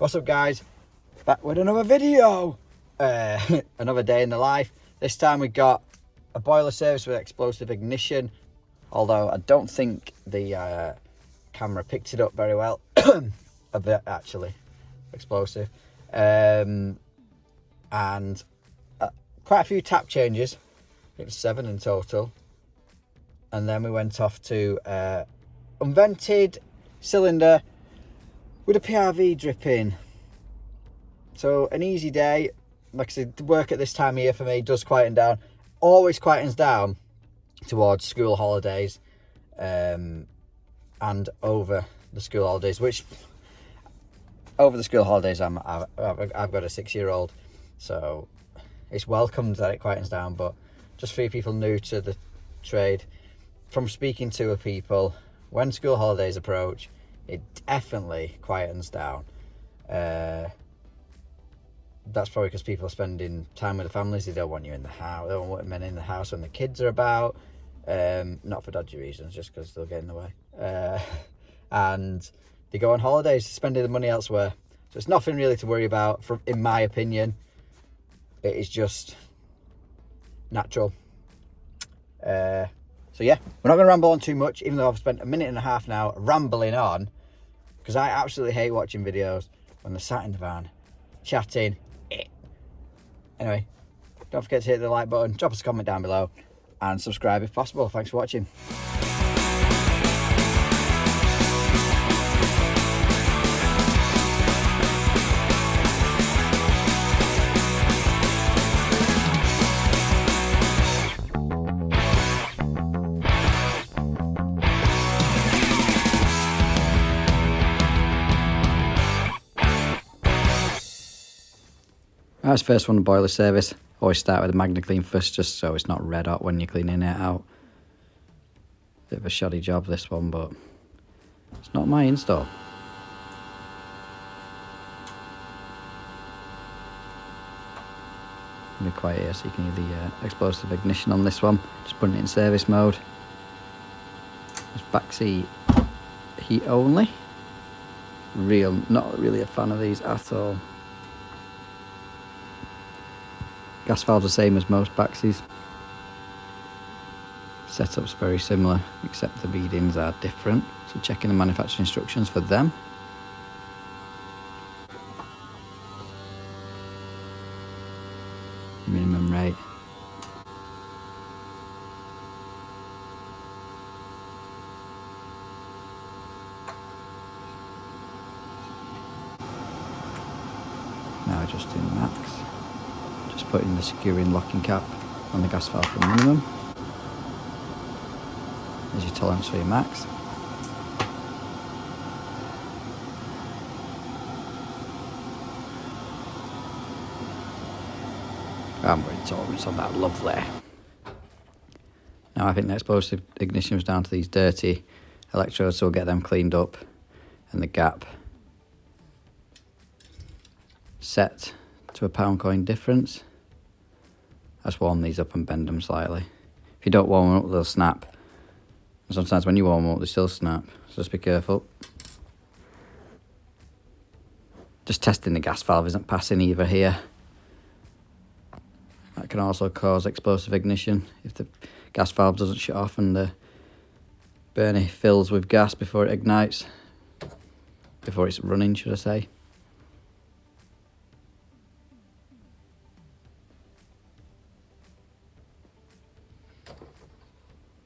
What's up, guys? Back with another video. Another day in the life. This time we got a boiler service with explosive ignition, although I don't think the camera picked it up very well. A bit actually explosive, and quite a few tap changes. It was 7 in total, and then we went off to unvented cylinder with a PRV drip in. So an easy day. Like I said, work at this time of year for me does quieten down. Always quietens down towards school holidays, and over the school holidays. Which over the school holidays, I've got a 6-year-old, so it's welcomed that it quietens down. But just for people new to the trade, from speaking to people, when school holidays approach, it definitely quietens down. That's probably because people are spending time with the families. They don't want you in the house. They don't want men in the house when the kids are about. Not for dodgy reasons, just because they'll get in the way. And they go on holidays, spending the money elsewhere. So it's nothing really to worry about, in my opinion. It is just natural. So yeah, we're not going to ramble on too much, even though I've spent a minute and a half now rambling on, because I absolutely hate watching videos when they're sat in the van chatting. Anyway, don't forget to hit the like button, drop us a comment down below, and subscribe if possible. Thanks for watching. That's first one, boiler service. Always start with a Magna Clean first, just so it's not red hot when you're cleaning it out. Bit of a shoddy job this one, but it's not my install. Be quiet here so you can hear the explosive ignition on this one. Just putting it in service mode. It's backseat heat only. Not really a fan of these at all. Gas valve's the same as most Baxis. Setup's very similar, except the readings are different. So checking the manufacturing instructions for them. Minimum rate. Now adjusting max. Putting the securing locking cap on the gas valve for minimum. There's your tolerance for your max. I'm putting tolerance on that, lovely. Now I think the explosive ignition was down to these dirty electrodes, so we'll get them cleaned up and the gap set to a pound coin difference. I just warm these up and bend them slightly. If you don't warm them up, they'll snap. And sometimes when you warm them up, they still snap. So just be careful. Just testing the gas valve isn't passing either here. That can also cause explosive ignition if the gas valve doesn't shut off and the burner fills with gas before it ignites. Before it's running, should I say.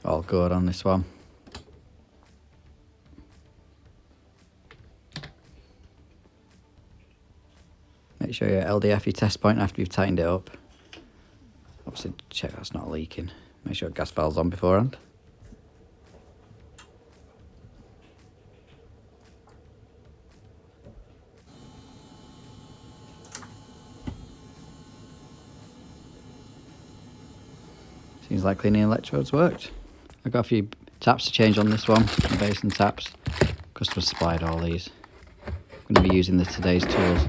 All good on this one. Make sure you LDF your test point after you've tightened it up. Obviously check that's not leaking. Make sure gas valve's on beforehand. Seems like cleaning electrodes worked. I've got a few taps to change on this one, some basin taps. Customer supplied all these. I'm going to be using the Today's Tools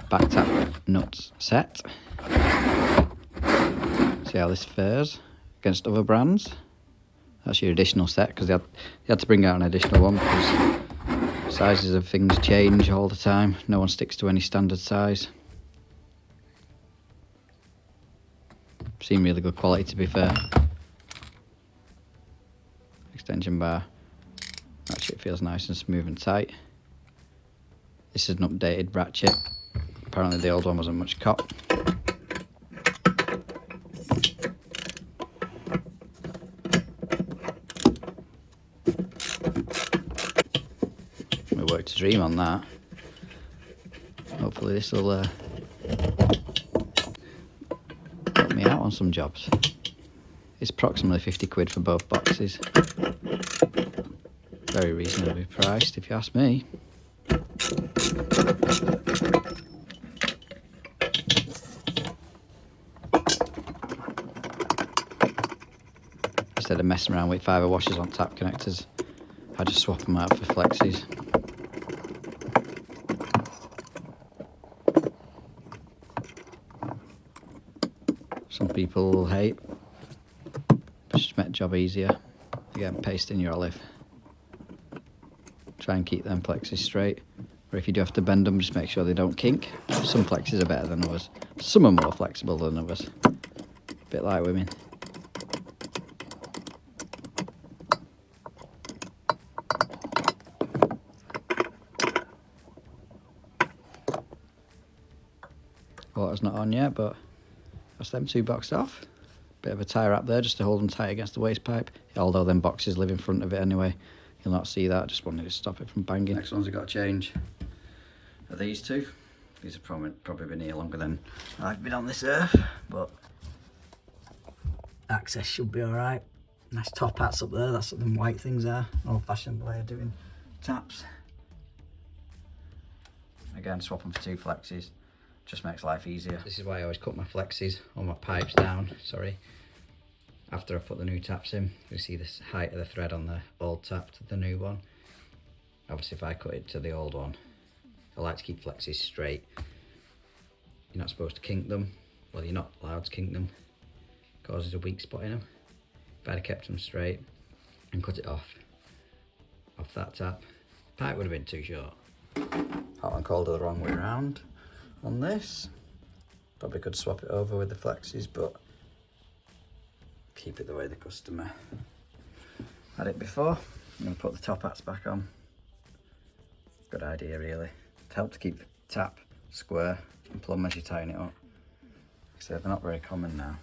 back tap nuts set. See how this fares against other brands. That's your additional set, because they had to bring out an additional one because Sizes of things change all the time. No one sticks to any standard size. Seem really good quality, to be fair. Extension bar. Ratchet feels nice and smooth and tight. This is an updated ratchet. Apparently the old one wasn't much cop. We worked a dream on that. Hopefully this will help me out on some jobs. It's approximately 50 quid for both boxes. Very reasonably priced, if you ask me. Instead of messing around with fibre washers on tap connectors, I just swap them out for flexes. Some people will hate, but just make the job easier. Again, paste in your olive. Try and keep them plexes straight, or if you do have to bend them, just make sure they don't kink. Some plexes are better than others. Some are more flexible than others. A bit like women. Water's not on yet, but that's them two boxed off. Bit of a tie wrap there just to hold them tight against the waste pipe. Although them boxes live in front of it anyway, you'll not see that. Just wanted to stop it from banging. Next ones I've got to change are these two. These have probably been here longer than I've been on this earth, but access should be alright. Nice top hats up there, that's what them white things are. Old fashioned way of doing taps. Again, swap them for two flexes. Just makes life easier. This is why I always cut my flexes or my pipes down, after I put the new taps in. You see this height of the thread on the old tap to the new one. Obviously if I cut it to the old one, I like to keep flexes straight. You're not supposed to kink them. Well, you're not allowed to kink them. Causes a weak spot in them. If I'd have kept them straight and cut it off that tap, pipe would have been too short. Hot and cold are the wrong way around on this. Probably could swap it over with the flexes, but keep it the way the customer had it before. I'm going to put the top hats back on. Good idea really. To help to keep the tap square and plumb as you tighten it up. So they're not very common now.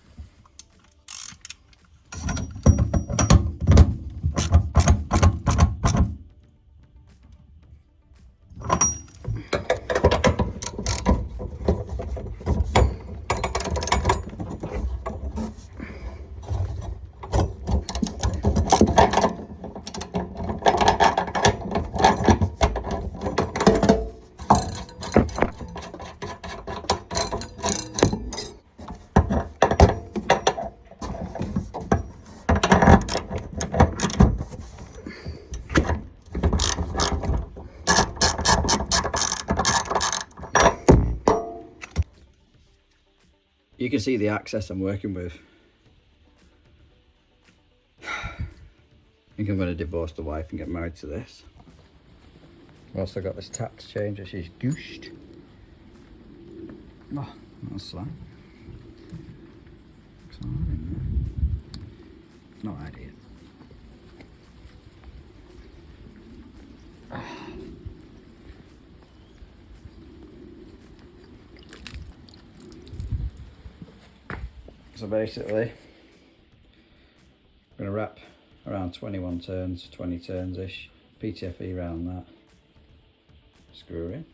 You can see the access I'm working with. I think I'm going to divorce the wife and get married to this. I've also got this tap to change, which is goosed. Oh, that's slack. Looks all right in there. No idea. So basically, I'm going to wrap around 21 turns, 20 turns-ish, PTFE around that, screw in.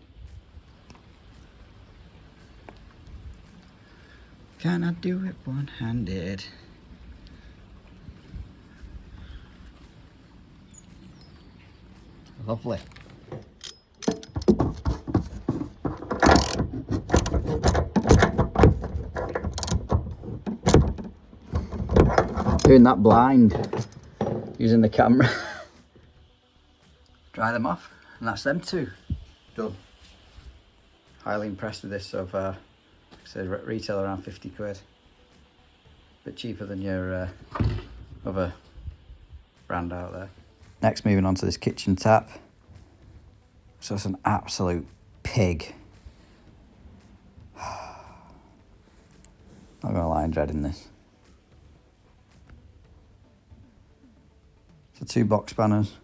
Can I do it one-handed? Lovely. Doing that blind, using the camera. Dry them off, and that's them two done. Highly impressed with this so far. Like I said, retail around 50 quid. Bit cheaper than your other brand out there. Next, moving on to this kitchen tap. So it's an absolute pig. Not gonna lie, I'm dreading this. So 2 box spanners.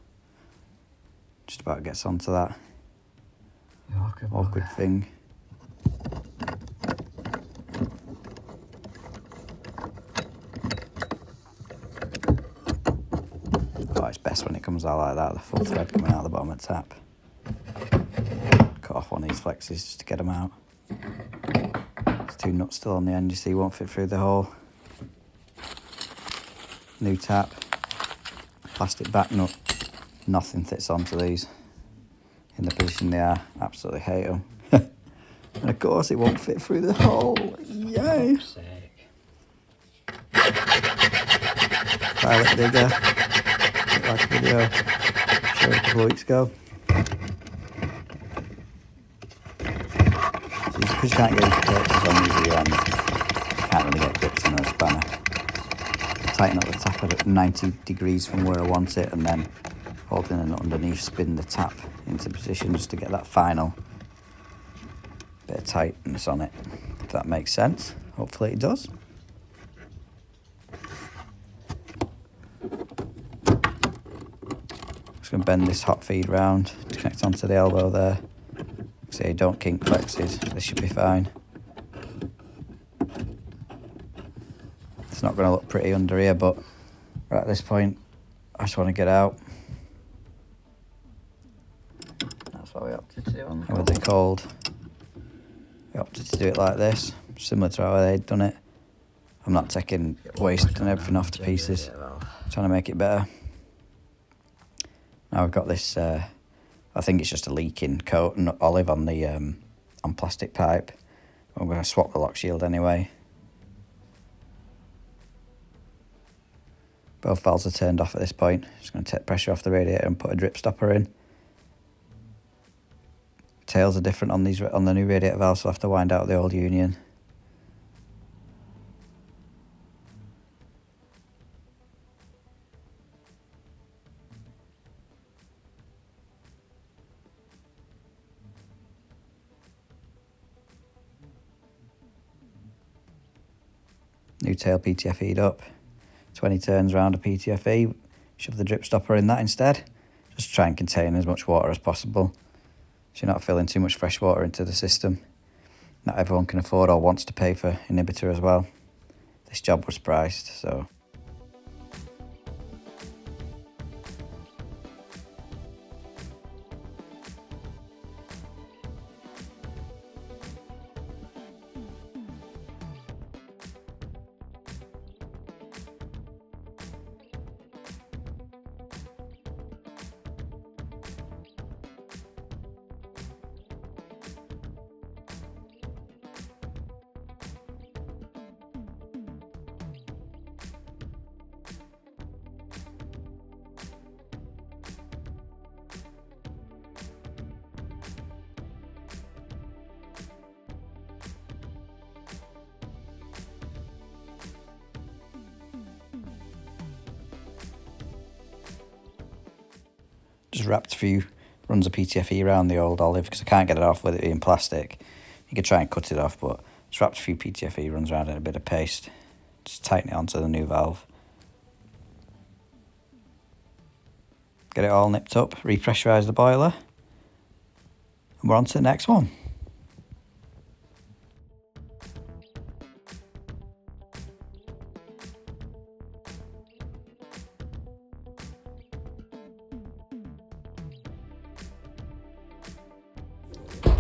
Just about gets onto that awkward thing. Oh, it's best when it comes out like that, the full thread coming out the bottom of the tap. Cut off one of these flexes just to get them out. There's 2 nuts still on the end, you see, won't fit through the hole. New tap, plastic back nut, nothing fits onto these in the position they are. Absolutely hate them. And of course it won't fit through the hole. Yay! Pilot digger, like a video showed a couple of weeks ago. So because you can't get into purchases on these ends, you can't really get grips in a spanner. Tighten up the tap at 90 degrees from where I want it, and then holding the nut underneath, spin the tap into position just to get that final bit of tightness on it, if that makes sense. Hopefully it does. Just going to bend this hot feed round to connect onto the elbow there. See, don't kink flexes, this should be fine. It's not going to look pretty under here, but right at this point I just want to get out. That's what we opted to do on the cold. With the cold, we opted to do it like this, similar to how they'd done it. I'm not taking waste and everything off to pieces, trying to make it better. Now we've got this, I think it's just a leaking coat and olive on the on plastic pipe. I'm going to swap the lock shield anyway. Both valves are turned off at this point. Just going to take pressure off the radiator and put a drip stopper in. Tails are different on these on the new radiator valves, so I'll have to wind out the old union. New tail PTFE'd up. 20 turns round a PTFE. Shove the drip stopper in that instead. Just try and contain as much water as possible, so you're not filling too much fresh water into the system. Not everyone can afford or wants to pay for inhibitor as well. This job was priced, so. Just wrapped a few runs of PTFE around the old olive because I can't get it off with it being plastic. You could try and cut it off, but just wrapped a few PTFE runs around in a bit of paste. Just tighten it onto the new valve. Get it all nipped up, repressurise the boiler, and we're on to the next one.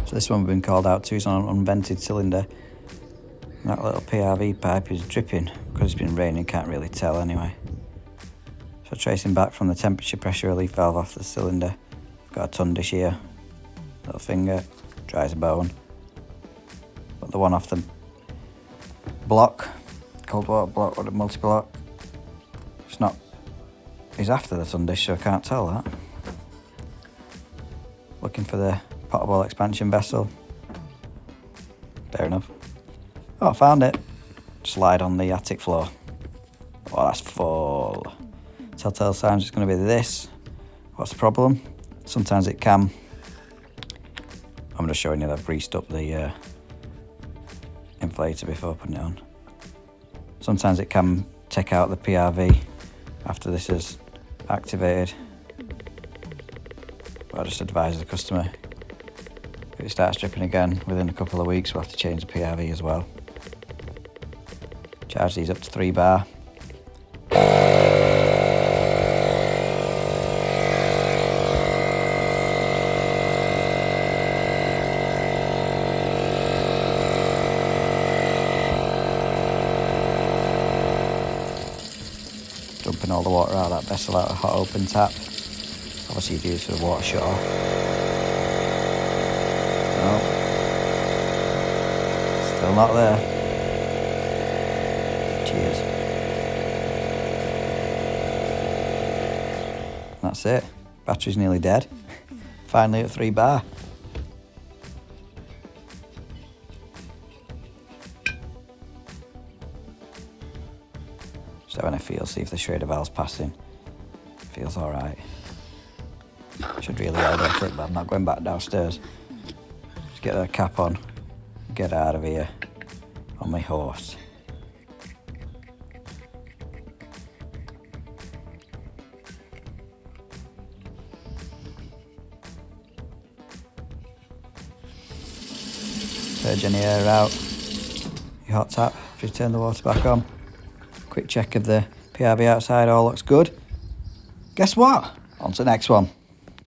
So this one we've been called out to is on an unvented cylinder. And that little PRV pipe is dripping because it's been raining, can't really tell anyway. So tracing back from the temperature pressure relief valve off the cylinder, I've got a ton dish here, little finger, dry as a bone. Got the one off the block, cold water block or the multi-block. It's after the sun dish, so I can't tell that. Looking for the potable expansion vessel. Fair enough. Oh, I found it. Slide on the attic floor. Oh, that's full. Telltale signs it's going to be this. What's the problem? Sometimes it can I'm just showing you that I've greased up the inflator before putting it on. Sometimes it can take out the PRV after this is activated, but I just advise the customer if it starts dripping again within a couple of weeks, we'll have to change the PRV as well. Charge these up to 3 bar. Dumping all the water out of that vessel out of a hot open tap. Obviously you'd use for the water shut off. No. Still not there. Cheers. That's it. Battery's nearly dead. Finally at 3 bar. Just having a feel, see if the Schrader valve's passing. Feels alright. Should really hold on to it, but I'm not going back downstairs. Just get that cap on, get out of here on my horse. Purge any air out. Your hot tap, if you turn the water back on. Quick check of the PRV outside, all looks good. Guess what? On to the next one.